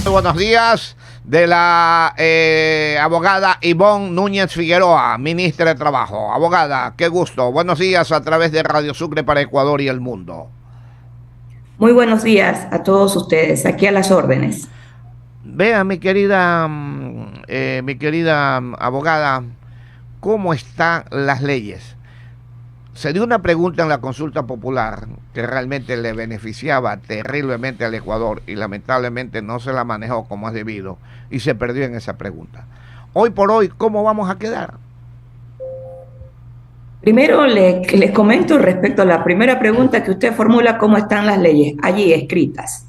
Buenos días de la abogada Ivonne Núñez Figueroa, ministra de Trabajo. Abogada, qué gusto. Buenos días a través de Radio Sucre para Ecuador y el mundo. Muy buenos días a todos ustedes, aquí a las órdenes. Vea, mi querida abogada, ¿cómo están las leyes? Se dio una pregunta en la consulta popular que realmente le beneficiaba terriblemente al Ecuador y lamentablemente no se la manejó como es debido y se perdió en esa pregunta. Hoy por hoy, ¿cómo vamos a quedar? Primero les comento respecto a la primera pregunta que usted formula, ¿cómo están las leyes allí escritas?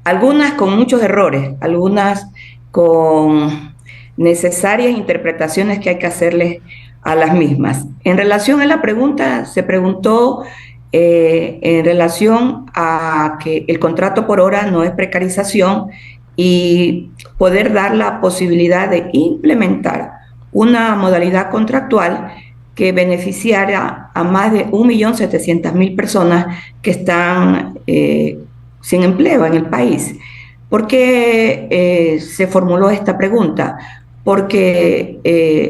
Algunas con muchos errores, algunas con necesarias interpretaciones que hay que hacerles a las mismas. En relación a la pregunta, se preguntó en relación a que el contrato por hora no es precarización y poder dar la posibilidad de implementar una modalidad contractual que beneficiara a más de 1.700.000 personas que están sin empleo en el país. ¿Por qué se formuló esta pregunta? Porque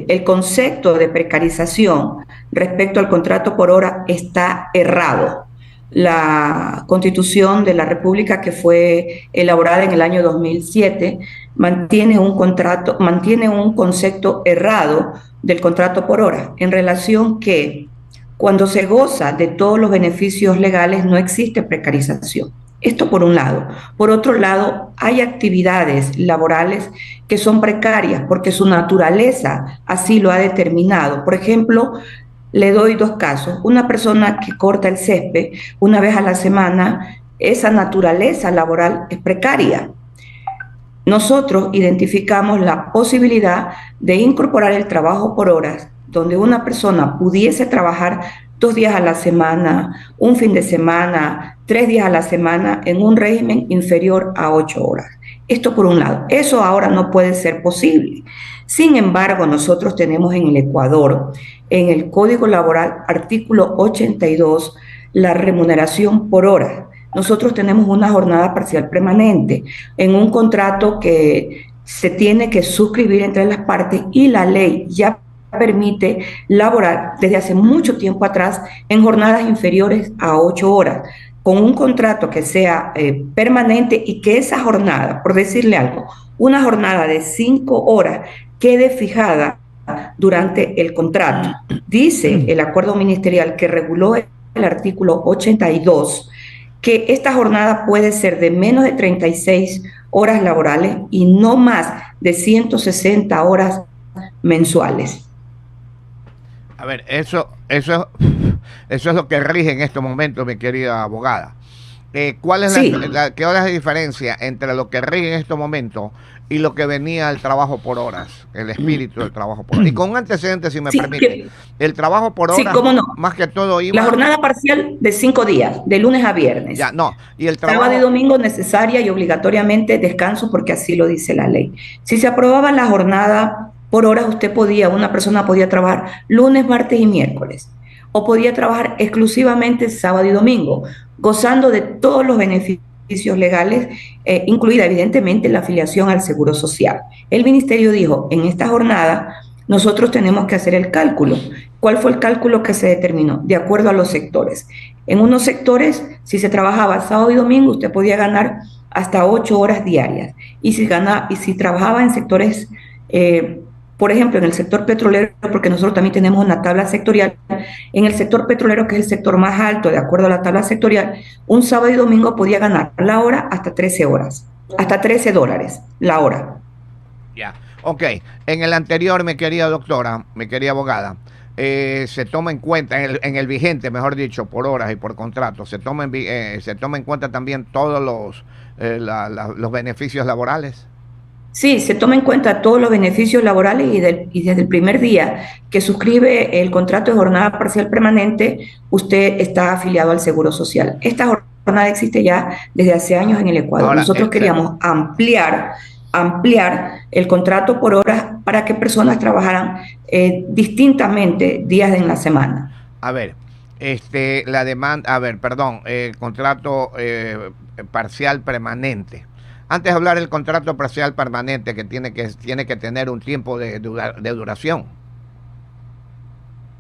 el concepto de precarización respecto al contrato por hora está errado. La Constitución de la República, que fue elaborada en el año 2007, mantiene un concepto errado del contrato por hora, en relación que cuando se goza de todos los beneficios legales no existe precarización. Esto por un lado. Por otro lado, hay actividades laborales que son precarias porque su naturaleza así lo ha determinado. Por ejemplo, le doy dos casos. Una persona que corta el césped una vez a la semana, esa naturaleza laboral es precaria. Nosotros identificamos la posibilidad de incorporar el trabajo por horas, donde una persona pudiese trabajar 2 días a la semana, un fin de semana, 3 días a la semana, en un régimen inferior a 8 horas. Esto por un lado. Eso ahora no puede ser posible. Sin embargo, nosotros tenemos en el Ecuador, en el Código Laboral, artículo 82, la remuneración por hora. Nosotros tenemos una jornada parcial permanente en un contrato que se tiene que suscribir entre las partes y la ley ya permite laborar desde hace mucho tiempo atrás en jornadas inferiores a 8 horas, con un contrato que sea permanente y que esa jornada, por decirle algo, una jornada de 5 horas quede fijada durante el contrato. Dice el acuerdo ministerial que reguló el artículo 82 que esta jornada puede ser de menos de 36 horas laborales y no más de 160 horas mensuales. A ver, eso es lo que rige en estos momentos, mi querida abogada. ¿Cuál es Sí. qué hora es la diferencia entre lo que rige en estos momentos y lo que venía el trabajo por horas, el espíritu del trabajo por horas? Y con un antecedente, si me Sí, permite, el trabajo por sí, horas, cómo no. más que todo La iba, jornada parcial de 5 días, de lunes a viernes. ya, no, y el Sábado y trabajo, domingo necesaria y obligatoriamente descanso porque así lo dice la ley. Si se aprobaba la jornada por horas, una persona podía trabajar lunes, martes y miércoles. O podía trabajar exclusivamente sábado y domingo, gozando de todos los beneficios legales, incluida evidentemente la afiliación al Seguro Social. El ministerio dijo, en esta jornada nosotros tenemos que hacer el cálculo. ¿Cuál fue el cálculo que se determinó? De acuerdo a los sectores. En unos sectores, si se trabajaba sábado y domingo, usted podía ganar hasta 8 horas diarias. Y si trabajaba en sectores, por ejemplo, en el sector petrolero, porque nosotros también tenemos una tabla sectorial, en el sector petrolero, que es el sector más alto, de acuerdo a la tabla sectorial, un sábado y domingo podía ganar la hora hasta 13 horas, hasta $13 la hora. ya, ok, en el anterior, mi querida doctora, mi querida abogada, se toma en cuenta, en el vigente, mejor dicho, por horas y por contrato, se toma en cuenta también todos los beneficios laborales. Sí, se toma en cuenta todos los beneficios laborales y desde el primer día que suscribe el contrato de jornada parcial permanente, usted está afiliado al Seguro Social. Esta jornada existe ya desde hace años en el Ecuador. Ahora, Nosotros queríamos ampliar el contrato por horas para que personas trabajaran distintamente días en la semana. a ver, la demanda, a ver, perdón, contrato parcial permanente. Antes de hablar del contrato parcial permanente que tiene que tener un tiempo de duración.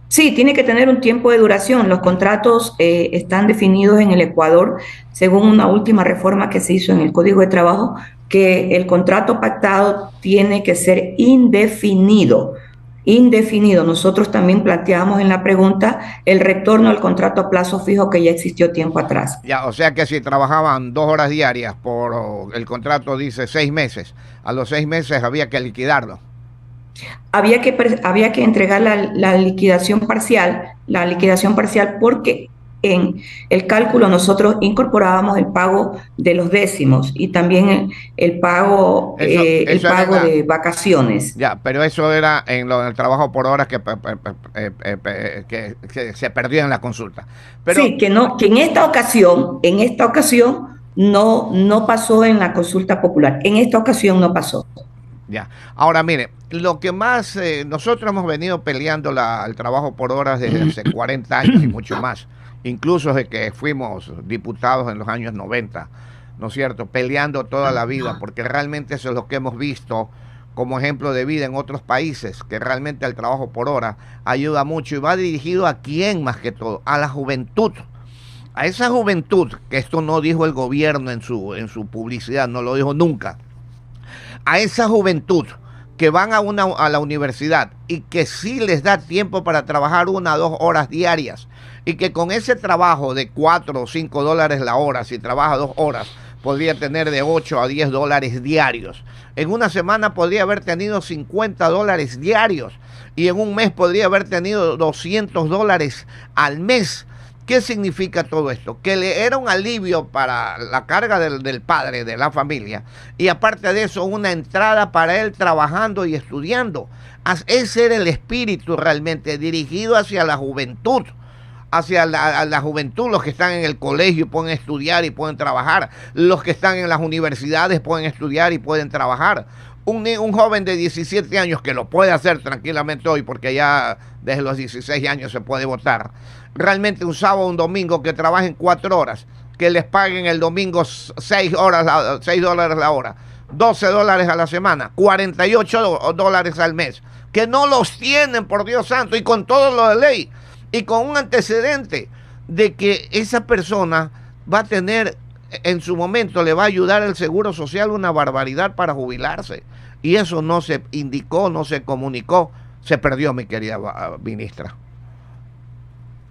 Sí, tiene que tener un tiempo de duración. Los contratos están definidos en el Ecuador, según una última reforma que se hizo en el Código de Trabajo, que el contrato pactado tiene que ser indefinido. Indefinido. Nosotros también planteamos en la pregunta el retorno al contrato a plazo fijo que ya existió tiempo atrás. Ya, o sea que si trabajaban 2 horas diarias por el contrato dice 6 meses, a los 6 meses había que liquidarlo. Había que entregar la liquidación parcial porque en el cálculo nosotros incorporábamos el pago de los décimos y también el Eso era pago de vacaciones. ya, pero eso era en el trabajo por horas que se perdió en la consulta. Pero Sí, que no, que en esta ocasión no pasó en la consulta popular. En esta ocasión no pasó. ya, ahora mire, lo que más nosotros hemos venido peleando el trabajo por horas desde hace 40 años y mucho más, incluso desde que fuimos diputados en los años 90, ¿no es cierto? Peleando toda la vida, porque realmente eso es lo que hemos visto como ejemplo de vida en otros países, que realmente el trabajo por hora ayuda mucho y va dirigido a quién más que todo, a la juventud. A esa juventud, que esto no dijo el gobierno en su publicidad, no lo dijo nunca, a esa juventud que van a la universidad y que sí les da tiempo para trabajar 1 o 2 horas diarias y que con ese trabajo de 4 o 5 dólares la hora, si trabaja 2 horas, podría tener de 8 a 10 dólares diarios. En una semana podría haber tenido 50 dólares diarios y en un mes podría haber tenido 200 dólares al mes. ¿Qué significa todo esto? Que le era un alivio para la carga del padre, de la familia, y aparte de eso, una entrada para él trabajando y estudiando. Ese era el espíritu realmente dirigido hacia la juventud, hacia la juventud, los que están en el colegio pueden estudiar y pueden trabajar, los que están en las universidades pueden estudiar y pueden trabajar. Un joven de 17 años que lo puede hacer tranquilamente hoy, porque ya desde los 16 años se puede votar, realmente un sábado o un domingo que trabajen 4 horas, que les paguen el domingo 6 horas, 6 dólares la hora, 12 dólares a la semana, 48 dólares al mes, que no los tienen, por Dios santo, y con todo lo de ley, y con un antecedente de que esa persona va a tener, en su momento le va a ayudar el Seguro Social una barbaridad para jubilarse. Y eso no se indicó, no se comunicó, se perdió, mi querida ministra.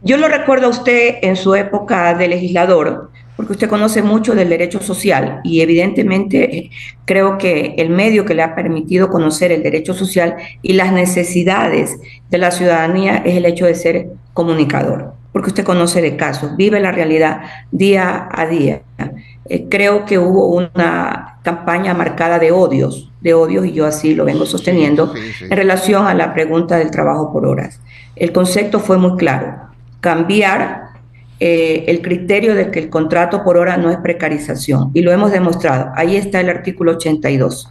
Yo lo recuerdo a usted en su época de legislador, porque usted conoce mucho del derecho social y evidentemente creo que el medio que le ha permitido conocer el derecho social y las necesidades de la ciudadanía es el hecho de ser comunicador, porque usted conoce de casos, vive la realidad día a día. Creo que hubo una campaña marcada de odios, y yo así lo vengo Sí, sosteniendo, sí, sí. en relación a la pregunta del trabajo por horas. El concepto fue muy claro: cambiar el criterio de que el contrato por hora no es precarización, y lo hemos demostrado. Ahí está el artículo 82.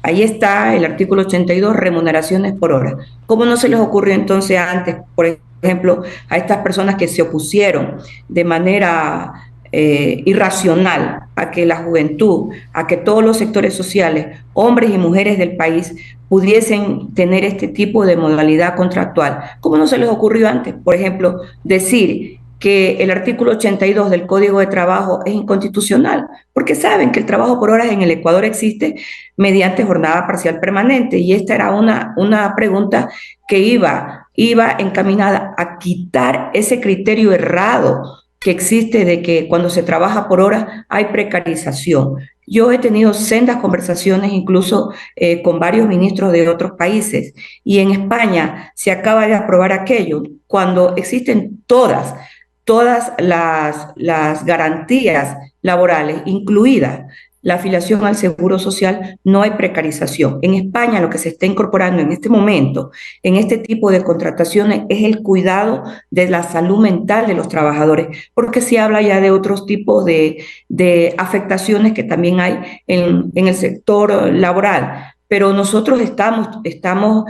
Ahí está el artículo 82, remuneraciones por hora. ¿Cómo no se les ocurrió entonces antes, por ejemplo, a estas personas que se opusieron de manera irracional a que la juventud, a que todos los sectores sociales, hombres y mujeres del país, pudiesen tener este tipo de modalidad contractual? ¿Cómo no se les ocurrió antes, por ejemplo, decir que el artículo 82 del Código de Trabajo es inconstitucional? Porque saben que el trabajo por horas en el Ecuador existe mediante jornada parcial permanente, y esta era una pregunta que iba encaminada a quitar ese criterio errado que existe de que cuando se trabaja por hora hay precarización. Yo he tenido sendas conversaciones incluso con varios ministros de otros países, y en España se acaba de aprobar aquello cuando existen todas las garantías laborales, incluida la afiliación al Seguro Social. No hay precarización. En España lo que se está incorporando en este momento, en este tipo de contrataciones, es el cuidado de la salud mental de los trabajadores, porque se habla ya de otros tipos de afectaciones que también hay en el sector laboral, pero nosotros estamos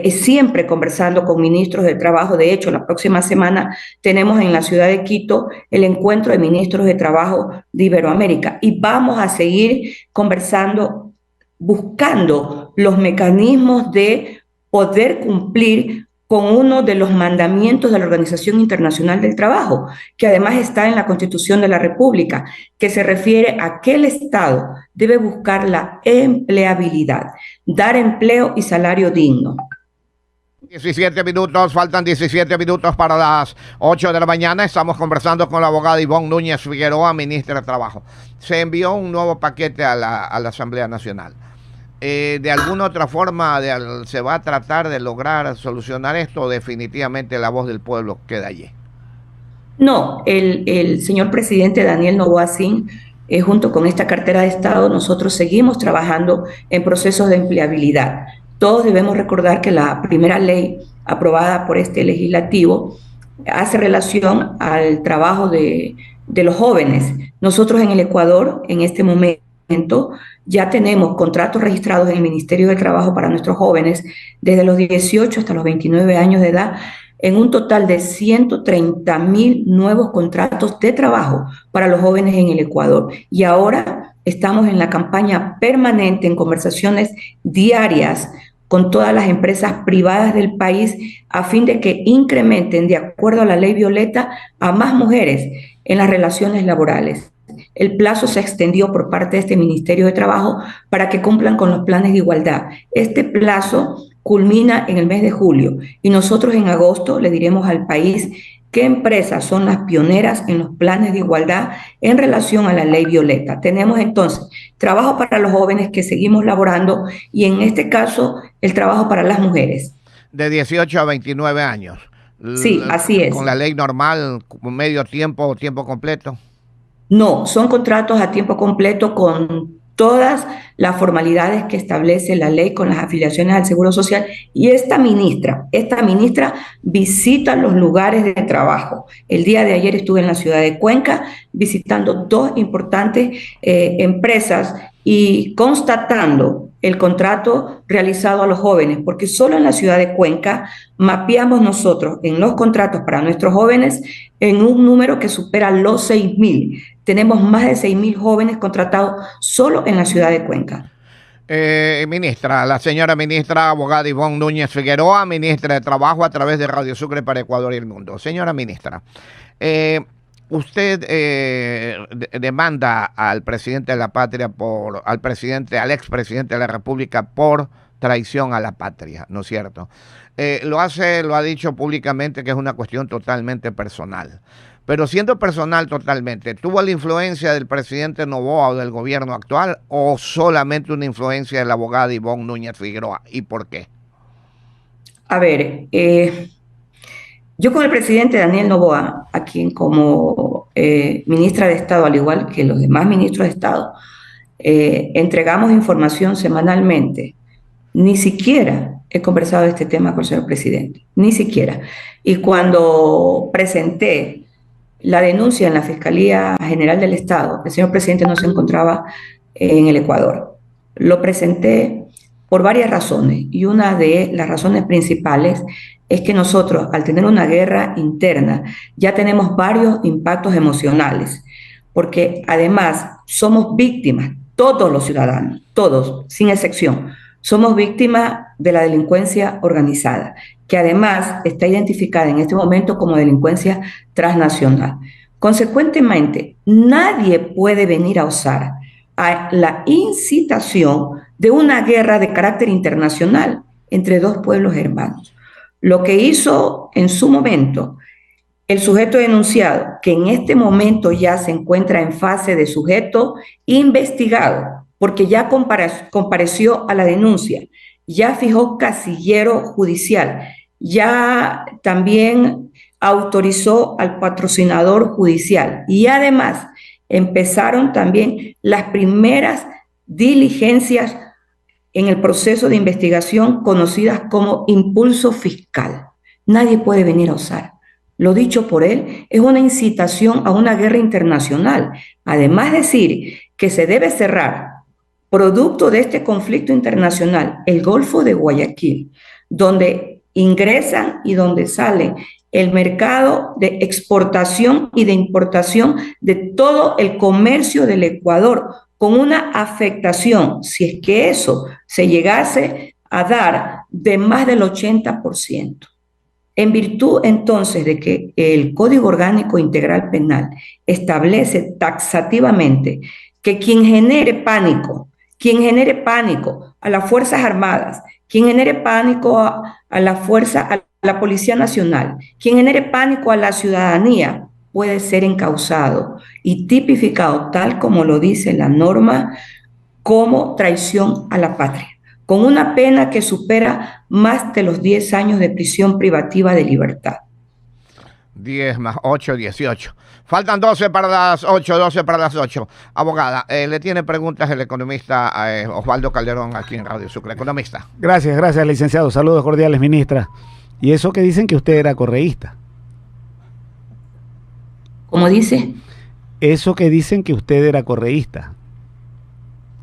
siempre conversando con ministros de trabajo. De hecho, la próxima semana tenemos en la ciudad de Quito el encuentro de ministros de trabajo de Iberoamérica y vamos a seguir conversando, buscando los mecanismos de poder cumplir con uno de los mandamientos de la Organización Internacional del Trabajo, que además está en la Constitución de la República, que se refiere a que el Estado debe buscar la empleabilidad, dar empleo y salario digno. 17 minutos, faltan 17 minutos para las 8 de la mañana. Estamos conversando con la abogada Ivonne Núñez Figueroa, ministra de Trabajo. Se envió un nuevo paquete a la Asamblea Nacional. ¿De alguna otra forma se va a tratar de lograr solucionar esto o definitivamente la voz del pueblo queda allí? No, el señor presidente Daniel Noboa Sin, junto con esta cartera de Estado, nosotros seguimos trabajando en procesos de empleabilidad. Todos debemos recordar que la primera ley aprobada por este legislativo hace relación al trabajo de los jóvenes. Nosotros en el Ecuador, en este momento, ya tenemos contratos registrados en el Ministerio de Trabajo para nuestros jóvenes desde los 18 hasta los 29 años de edad, en un total de 130.000 nuevos contratos de trabajo para los jóvenes en el Ecuador. Y ahora estamos en la campaña permanente, en conversaciones diarias con todas las empresas privadas del país a fin de que incrementen, de acuerdo a la ley Violeta, a más mujeres en las relaciones laborales. El plazo se extendió por parte de este Ministerio de Trabajo para que cumplan con los planes de igualdad. Este plazo culmina en el mes de julio y nosotros en agosto le diremos al país qué empresas son las pioneras en los planes de igualdad en relación a la ley Violeta. Tenemos entonces trabajo para los jóvenes que seguimos laborando y en este caso el trabajo para las mujeres. De 18 a 29 años. Sí, así es. ¿Con la ley normal, medio tiempo o tiempo completo? No, son contratos a tiempo completo con todas las formalidades que establece la ley, con las afiliaciones al Seguro Social. Y esta ministra visita los lugares de trabajo. El día de ayer estuve en la ciudad de Cuenca visitando dos importantes empresas y constatando el contrato realizado a los jóvenes, porque solo en la ciudad de Cuenca mapeamos nosotros en los contratos para nuestros jóvenes en un número que supera los 6.000. Tenemos más de 6.000 jóvenes contratados solo en la ciudad de Cuenca. Ministra, la señora ministra, abogada Ivonne Núñez Figueroa, ministra de Trabajo a través de Radio Sucre para Ecuador y el mundo. Señora ministra, usted demanda al presidente de la patria al expresidente de la República por traición a la patria, ¿no es cierto? Lo ha dicho públicamente que es una cuestión totalmente personal. Pero siendo personal totalmente, ¿tuvo la influencia del presidente Noboa o del gobierno actual o solamente una influencia de la abogada Ivonne Núñez Figueroa? ¿Y por qué? A ver, yo con el presidente Daniel Noboa, a quien como ministra de Estado, al igual que los demás ministros de Estado, entregamos información semanalmente. Ni siquiera he conversado de este tema con el señor presidente, ni siquiera. Y cuando presenté la denuncia en la Fiscalía General del Estado, el señor presidente no se encontraba en el Ecuador. Lo presenté por varias razones y una de las razones principales es que nosotros, al tener una guerra interna, ya tenemos varios impactos emocionales, porque además somos víctimas, todos los ciudadanos, todos, sin excepción, somos víctimas de la delincuencia organizada, que además está identificada en este momento como delincuencia transnacional. Consecuentemente, nadie puede venir a usar a la incitación de una guerra de carácter internacional entre dos pueblos hermanos. Lo que hizo en su momento el sujeto denunciado, que en este momento ya se encuentra en fase de sujeto investigado, porque ya compareció a la denuncia, ya fijó casillero judicial, ya también autorizó al patrocinador judicial y además empezaron también las primeras diligencias en el proceso de investigación conocidas como impulso fiscal. Nadie puede venir a usar. Lo dicho por él es una incitación a una guerra internacional. Además, decir que se debe cerrar producto de este conflicto internacional, el Golfo de Guayaquil, donde ingresan y donde salen el mercado de exportación y de importación de todo el comercio del Ecuador, con una afectación, si es que eso se llegase a dar, de más del 80%. En virtud entonces de que el Código Orgánico Integral Penal establece taxativamente que quien genere pánico a las Fuerzas Armadas, quien genere pánico a la Policía Nacional, quien genere pánico a la ciudadanía, puede ser encausado y tipificado, tal como lo dice la norma, como traición a la patria, con una pena que supera más de los 10 años de prisión privativa de libertad. 10 más 8, 18. Faltan 12 para las 8, 12 para las 8. Abogada, le tiene preguntas el economista Osvaldo Calderón aquí en Radio Sucre. Economista. Gracias, licenciado. Saludos cordiales, ministra. Y eso que dicen que usted era correísta. ¿Cómo dice? Eso que dicen que usted era correísta.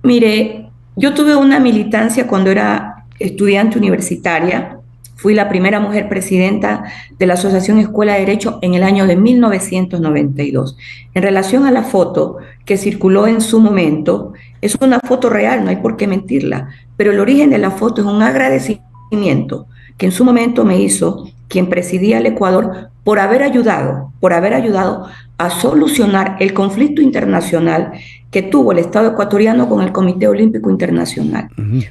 Mire, yo tuve una militancia cuando era estudiante universitaria. Fui la primera mujer presidenta de la Asociación Escuela de Derecho en el año de 1992. En relación a la foto que circuló en su momento, es una foto real, no hay por qué mentirla, pero el origen de la foto es un agradecimiento que en su momento me hizo quien presidía el Ecuador por haber ayudado a solucionar el conflicto internacional que tuvo el Estado ecuatoriano con el Comité Olímpico Internacional.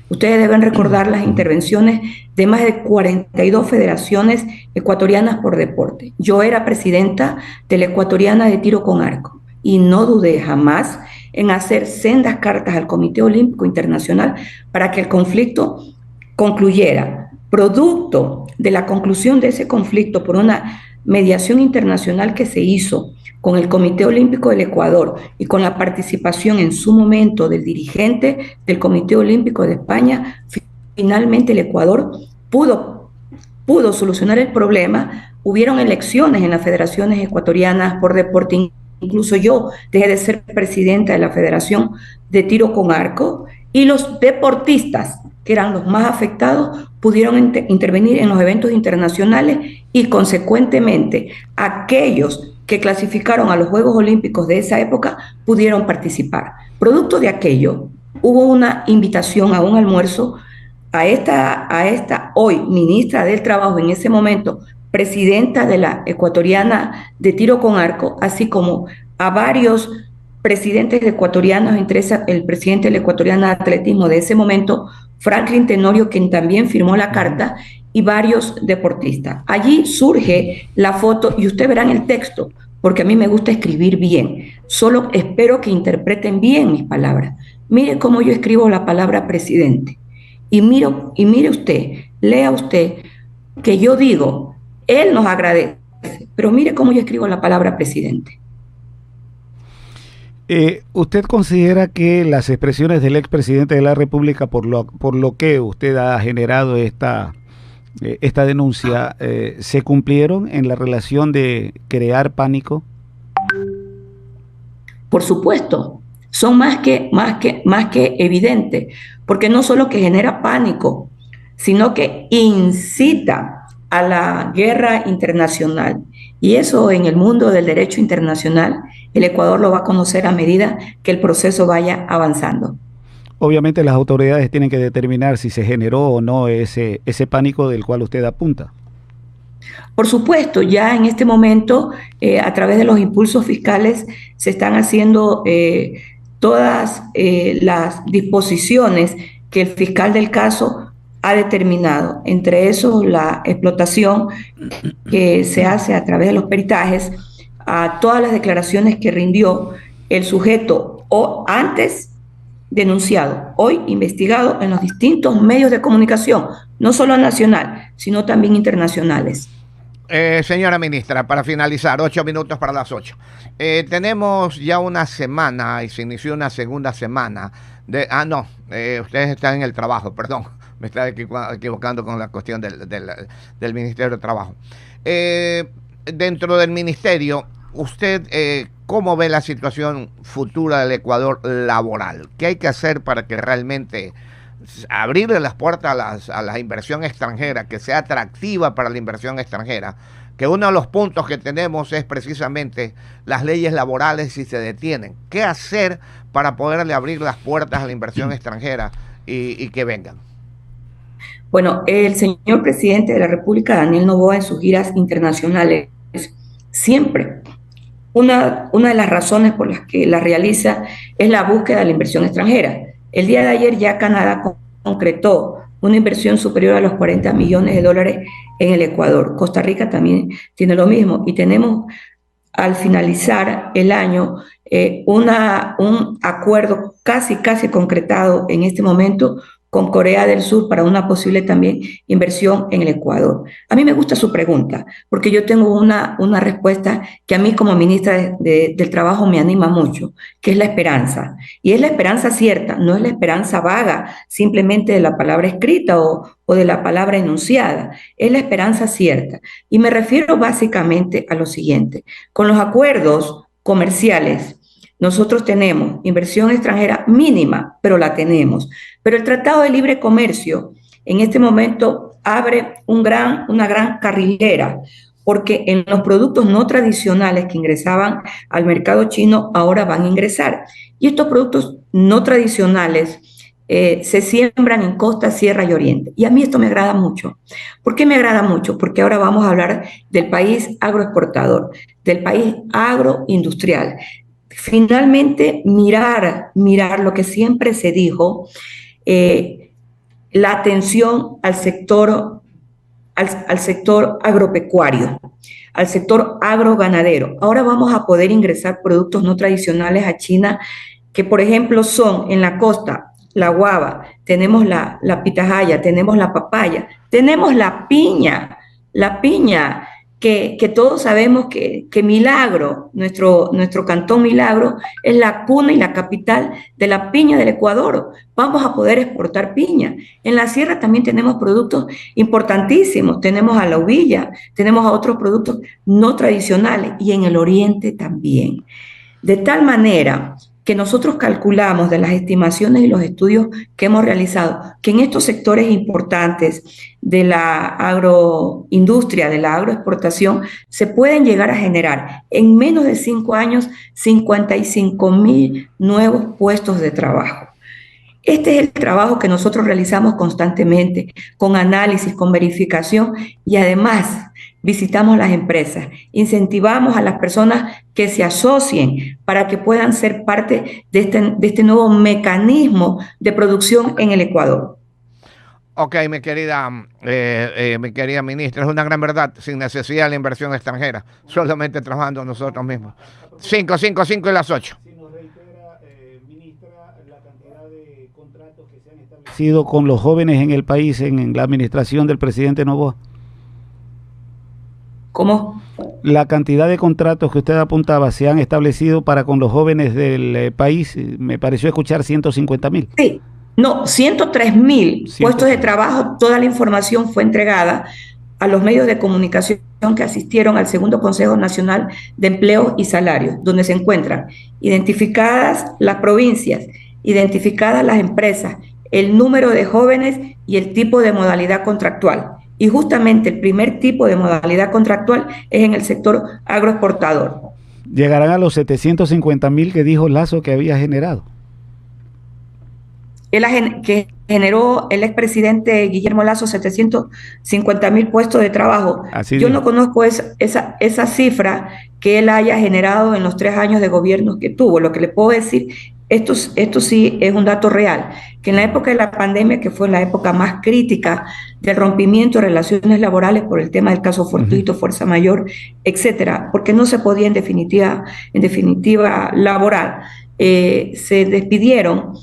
Ustedes deben recordar las intervenciones de más de 42 federaciones ecuatorianas por deporte. Yo era presidenta de la Ecuatoriana de Tiro con Arco y no dudé jamás en hacer sendas cartas al Comité Olímpico Internacional para que el conflicto concluyera. Producto de la conclusión de ese conflicto por una mediación internacional que se hizo con el Comité Olímpico del Ecuador y con la participación en su momento del dirigente del Comité Olímpico de España, finalmente el Ecuador pudo solucionar el problema. Hubieron elecciones en las federaciones ecuatorianas por deporte. Incluso yo dejé de ser presidenta de la Federación de Tiro con Arco y los deportistas, que eran los más afectados, pudieron intervenir en los eventos internacionales y consecuentemente aquellos que clasificaron a los Juegos Olímpicos de esa época pudieron participar. Producto de aquello, hubo una invitación a un almuerzo a esta hoy ministra del Trabajo, en ese momento presidenta de la Ecuatoriana de Tiro con Arco, así como a varios presidentes ecuatorianos, entre el presidente de la Ecuatoriana de Atletismo de ese momento, Franklin Tenorio, quien también firmó la carta, y varios deportistas. Allí surge la foto y usted verá en el texto, porque a mí me gusta escribir bien. Solo espero que interpreten bien mis palabras. Mire cómo yo escribo la palabra presidente. Y mire usted, lea usted que yo digo, él nos agradece, pero mire cómo yo escribo la palabra presidente. ¿Usted considera que las expresiones del expresidente de la República, por lo que usted ha generado esta denuncia, se cumplieron en la relación de crear pánico? Por supuesto, son más que evidentes, porque no solo que genera pánico, sino que incita a la guerra internacional. Y eso, en el mundo del derecho internacional, el Ecuador lo va a conocer a medida que el proceso vaya avanzando. Obviamente las autoridades tienen que determinar si se generó o no ese pánico del cual usted apunta. Por supuesto, ya en este momento, a través de los impulsos fiscales, se están haciendo todas las disposiciones que el fiscal del caso ha determinado. Entre eso, la explotación que se hace a través de los peritajes a todas las declaraciones que rindió el sujeto o antes denunciado, hoy investigado en los distintos medios de comunicación, no solo nacional, sino también internacionales. Señora ministra, para finalizar, 8 minutos para las 8. Tenemos ya una semana y se inició una segunda semana de... ustedes están en el trabajo, perdón, me estaba equivocando con la cuestión del Ministerio de Trabajo. Dentro del ministerio usted, ¿cómo ve la situación futura del Ecuador laboral? ¿Qué hay que hacer para que realmente abrirle las puertas a la inversión extranjera, que sea atractiva para la inversión extranjera? Que uno de los puntos que tenemos es precisamente las leyes laborales si se detienen. ¿Qué hacer para poderle abrir las puertas a la inversión extranjera y que vengan? Bueno, el señor presidente de la República, Daniel Noboa, en sus giras internacionales, siempre una de las razones por las que la realiza es la búsqueda de la inversión extranjera. El día de ayer ya Canadá concretó una inversión superior a los 40 millones de dólares en el Ecuador. Costa Rica también tiene lo mismo y tenemos al finalizar el año un acuerdo casi concretado en este momento con Corea del Sur para una posible también inversión en el Ecuador. A mí me gusta su pregunta, porque yo tengo una respuesta que a mí como ministra del Trabajo me anima mucho, que es la esperanza. Y es la esperanza cierta, no es la esperanza vaga, simplemente de la palabra escrita o de la palabra enunciada, es la esperanza cierta. Y me refiero básicamente a lo siguiente, con los acuerdos comerciales, nosotros tenemos inversión extranjera mínima, pero la tenemos. Pero el Tratado de Libre Comercio en este momento abre una gran carrilera, porque en los productos no tradicionales que ingresaban al mercado chino ahora van a ingresar. Y estos productos no tradicionales se siembran en costa, sierra y oriente. Y a mí esto me agrada mucho. ¿Por qué me agrada mucho? Porque ahora vamos a hablar del país agroexportador, del país agroindustrial. Finalmente, mirar lo que siempre se dijo, la atención al sector agropecuario, al sector agroganadero. Ahora vamos a poder ingresar productos no tradicionales a China, que por ejemplo son en la costa, la guava, tenemos la pitahaya, tenemos la papaya, tenemos la piña, que todos sabemos que Milagro, nuestro cantón Milagro, es la cuna y la capital de la piña del Ecuador. Vamos a poder exportar piña. En la sierra también tenemos productos importantísimos. Tenemos a la uvilla, tenemos a otros productos no tradicionales y en el oriente también. De tal manera que nosotros calculamos de las estimaciones y los estudios que hemos realizado, que en estos sectores importantes de la agroindustria, de la agroexportación, se pueden llegar a generar en menos de 5 años 55,000 nuevos puestos de trabajo. Este es el trabajo que nosotros realizamos constantemente, con análisis, con verificación y además visitamos las empresas, incentivamos a las personas que se asocien para que puedan ser parte de este nuevo mecanismo de producción en el Ecuador. Ok, mi querida ministra, es una gran verdad, sin necesidad de la inversión extranjera, solamente trabajando nosotros mismos. 5 y las 8. Sido con los jóvenes en el país en la administración del presidente Noboa. ¿Cómo? La cantidad de contratos que usted apuntaba se han establecido para con los jóvenes del país, me pareció escuchar 150,000. Sí, no, 103,000 puestos de trabajo. Toda la información fue entregada a los medios de comunicación que asistieron al segundo Consejo Nacional de Empleo y Salario, donde se encuentran identificadas las provincias, identificadas las empresas, el número de jóvenes y el tipo de modalidad contractual. Y justamente el primer tipo de modalidad contractual es en el sector agroexportador. Llegarán a los 750,000 que dijo Lasso que había generado. Que generó el expresidente Guillermo Lasso 750,000 puestos de trabajo. Yo no conozco esa cifra que él haya generado en los 3 años de gobierno que tuvo. Lo que le puedo decir, esto sí es un dato real, que en la época de la pandemia, que fue la época más crítica del rompimiento de relaciones laborales por el tema del caso fortuito, fuerza mayor, etcétera, porque no se podía en definitiva laborar, se despidieron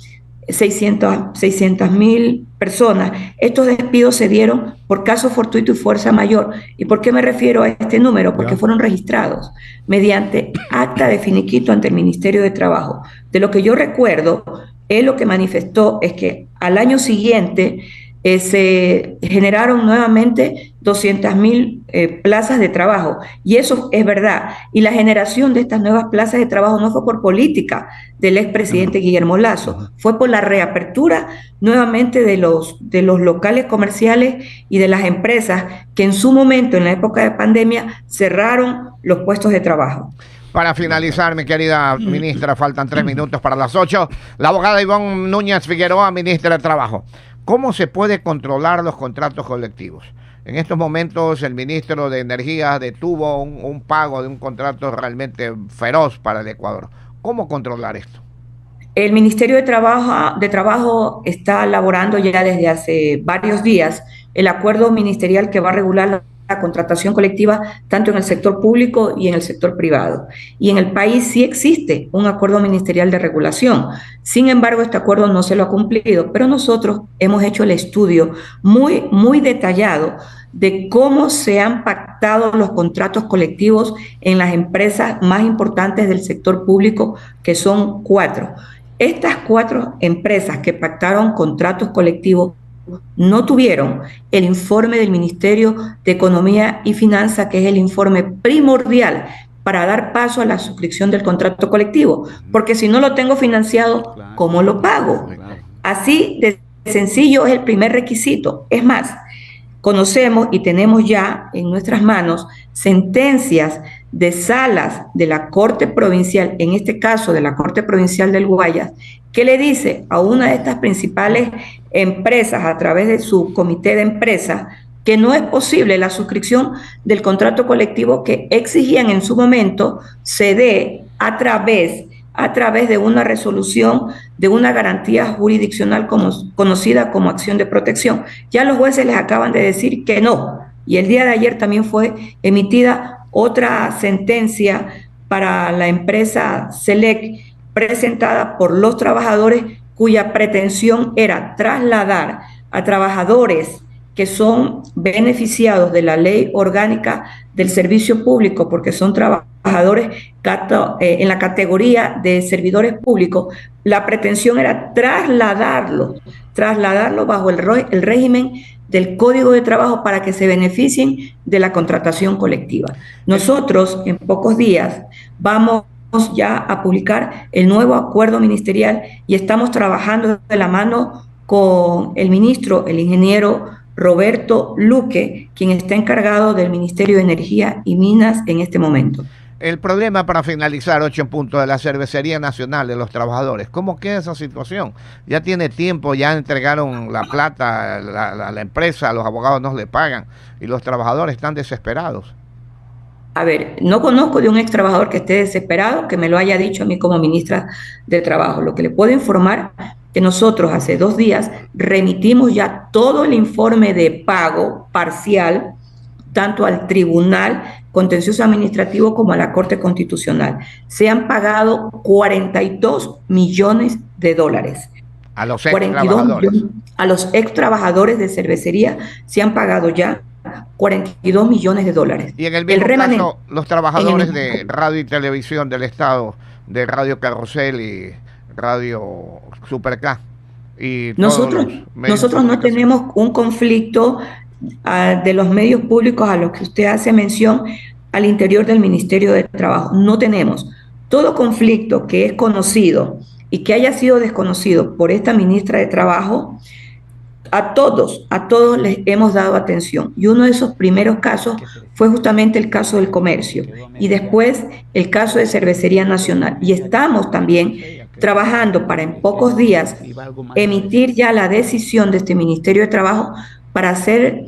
600,000 personas. Estos despidos se dieron por caso fortuito y fuerza mayor. ¿Y por qué me refiero a este número? Porque fueron registrados mediante acta de finiquito ante el Ministerio de Trabajo. De lo que yo recuerdo, él lo que manifestó es que al año siguiente se generaron nuevamente 200.000 plazas de trabajo, y eso es verdad. Y la generación de estas nuevas plazas de trabajo no fue por política del expresidente Guillermo Lasso, fue por la reapertura nuevamente de los locales comerciales y de las empresas que en su momento, en la época de pandemia, cerraron los puestos de trabajo. Para finalizar, mi querida ministra, faltan 3 minutos para las 8. La abogada Ivonne Núñez Figueroa, ministra de Trabajo. ¿Cómo se puede controlar los contratos colectivos? En estos momentos el ministro de Energía detuvo un pago de un contrato realmente feroz para el Ecuador. ¿Cómo controlar esto? El Ministerio de Trabajo está elaborando ya desde hace varios días el acuerdo ministerial que va a regular la contratación colectiva tanto en el sector público y en el sector privado. Y en el país sí existe un acuerdo ministerial de regulación. Sin embargo, este acuerdo no se lo ha cumplido, pero nosotros hemos hecho el estudio muy detallado de cómo se han pactado los contratos colectivos en las empresas más importantes del sector público, que son 4. Estas 4 empresas que pactaron contratos colectivos no tuvieron el informe del Ministerio de Economía y Finanzas, que es el informe primordial para dar paso a la suscripción del contrato colectivo, porque si no lo tengo financiado, ¿cómo lo pago? Así de sencillo es el primer requisito. Es más, conocemos y tenemos ya en nuestras manos sentencias de salas de la Corte Provincial, en este caso de la Corte Provincial del Guayas, que le dice a una de estas principales empresas a través de su comité de empresas que no es posible la suscripción del contrato colectivo que exigían en su momento se dé a través de una resolución de una garantía jurisdiccional conocida como acción de protección. Ya los jueces les acaban de decir que no, y el día de ayer también fue emitida otra sentencia para la empresa Select presentada por los trabajadores, cuya pretensión era trasladar a trabajadores que son beneficiados de la ley orgánica del servicio público, porque son trabajadores en la categoría de servidores públicos. La pretensión era trasladarlo bajo el régimen del Código de Trabajo para que se beneficien de la contratación colectiva. Nosotros en pocos días vamos ya a publicar el nuevo acuerdo ministerial y estamos trabajando de la mano con el ministro, el ingeniero Roberto Luque, quien está encargado del Ministerio de Energía y Minas en este momento. El problema, para finalizar, 8 en punto, de la Cervecería Nacional de los Trabajadores. ¿Cómo queda esa situación? Ya tiene tiempo, ya entregaron la plata a la empresa, los abogados no le pagan y los trabajadores están desesperados. A ver, no conozco de un ex trabajador que esté desesperado, que me lo haya dicho a mí como ministra de Trabajo. Lo que le puedo informar que nosotros hace 2 días remitimos ya todo el informe de pago parcial, tanto al Tribunal Contencioso Administrativo como a la Corte Constitucional. Se han pagado $42 millones. A los ex trabajadores. A los ex trabajadores de cervecería se han pagado ya $42 millones. Y en el mismo caso, los trabajadores de radio y televisión del Estado, de Radio Carrusel y Radio Super K. Y nosotros no tenemos un conflicto de los medios públicos a los que usted hace mención al interior del Ministerio de Trabajo. No tenemos. Todo conflicto que es conocido y que haya sido desconocido por esta ministra de Trabajo, a todos les hemos dado atención. Y uno de esos primeros casos fue justamente el caso del comercio y después el caso de Cervecería Nacional. Y estamos también trabajando para en pocos días emitir ya la decisión de este Ministerio de Trabajo para hacer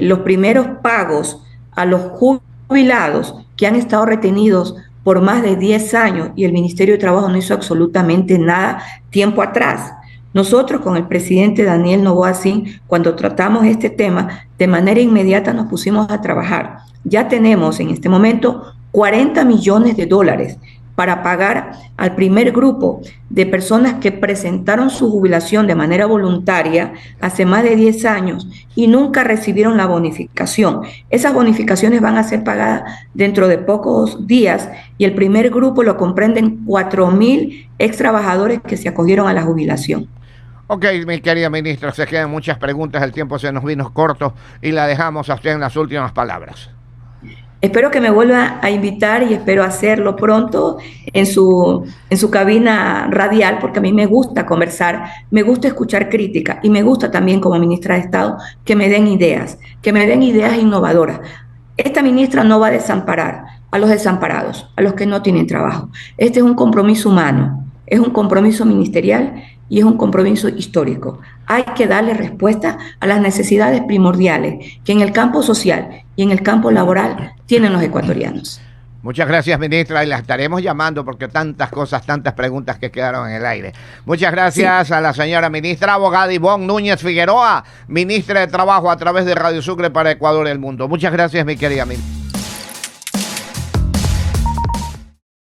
los primeros pagos a los jubilados que han estado retenidos por más de 10 años y el Ministerio de Trabajo no hizo absolutamente nada tiempo atrás. Nosotros con el presidente Daniel Noboa Sin, cuando tratamos este tema, de manera inmediata nos pusimos a trabajar. Ya tenemos en este momento $40 millones para pagar al primer grupo de personas que presentaron su jubilación de manera voluntaria hace más de 10 años y nunca recibieron la bonificación. Esas bonificaciones van a ser pagadas dentro de pocos días y el primer grupo lo comprenden 4.000 ex trabajadores que se acogieron a la jubilación. Ok, mi querida ministra, se quedan muchas preguntas, el tiempo se nos vino corto y la dejamos a usted en las últimas palabras. Espero que me vuelva a invitar y espero hacerlo pronto en su cabina radial, porque a mí me gusta conversar, me gusta escuchar crítica y me gusta también como ministra de Estado que me den ideas innovadoras. Esta ministra no va a desamparar a los desamparados, a los que no tienen trabajo. Este es un compromiso humano, es un compromiso ministerial y es un compromiso histórico. Hay que darle respuesta a las necesidades primordiales que en el campo social y en el campo laboral tienen los ecuatorianos. Muchas gracias, ministra, y la estaremos llamando porque tantas cosas, tantas preguntas que quedaron en el aire. Muchas gracias a la señora ministra, abogada Ivonne Núñez Figueroa, ministra de Trabajo a través de Radio Sucre para Ecuador y el mundo. Muchas gracias, mi querida ministra.